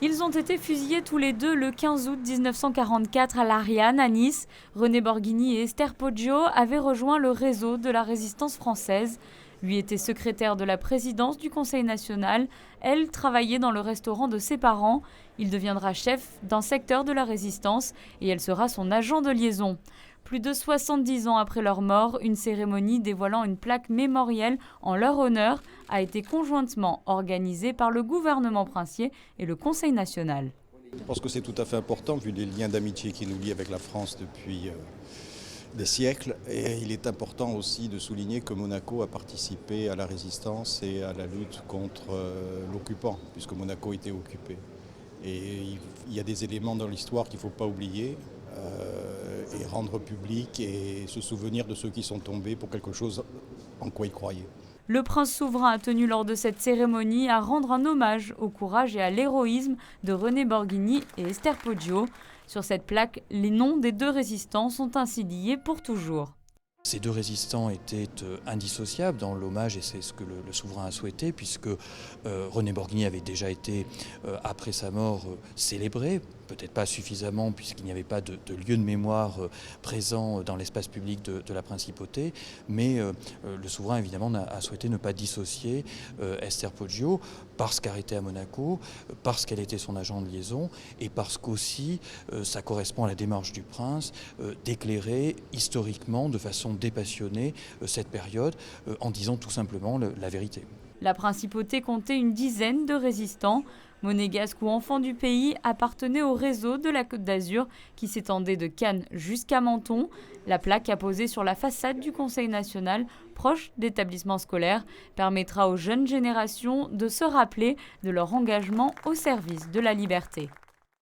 Ils ont été fusillés tous les deux le 15 août 1944 à l'Ariane, à Nice. René Borghini et Esther Poggio avaient rejoint le réseau de la résistance française. Lui était secrétaire de la présidence du Conseil national. Elle travaillait dans le restaurant de ses parents. Il deviendra chef d'un secteur de la résistance et elle sera son agent de liaison. Plus de 70 ans après leur mort, une cérémonie dévoilant une plaque mémorielle en leur honneur a été conjointement organisée par le gouvernement princier et le Conseil national. Je pense que c'est tout à fait important vu les liens d'amitié qui nous lient avec la France depuis des siècles. Et il est important aussi de souligner que Monaco a participé à la résistance et à la lutte contre l'occupant, puisque Monaco était occupé. Et il y a des éléments dans l'histoire qu'il ne faut pas oublier et rendre public et se souvenir de ceux qui sont tombés pour quelque chose en quoi ils croyaient. Le prince souverain a tenu lors de cette cérémonie à rendre un hommage au courage et à l'héroïsme de René Borghini et Esther Poggio. Sur cette plaque, les noms des deux résistants sont ainsi liés pour toujours. Ces deux résistants étaient indissociables dans l'hommage et c'est ce que le souverain a souhaité puisque René Borghini avait déjà été, après sa mort, célébré, peut-être pas suffisamment puisqu'il n'y avait pas de lieu de mémoire présent dans l'espace public de la principauté, mais le souverain évidemment a souhaité ne pas dissocier Esther Poggio parce qu'elle était à Monaco, parce qu'elle était son agent de liaison et parce qu'aussi ça correspond à la démarche du prince d'éclairer historiquement de façon dépassionnée cette période en disant tout simplement la vérité. La principauté comptait une dizaine de résistants. Monégasque ou enfant du pays appartenait au réseau de la Côte d'Azur qui s'étendait de Cannes jusqu'à Menton. La plaque apposée sur la façade du Conseil national, proche d'établissements scolaires, permettra aux jeunes générations de se rappeler de leur engagement au service de la liberté.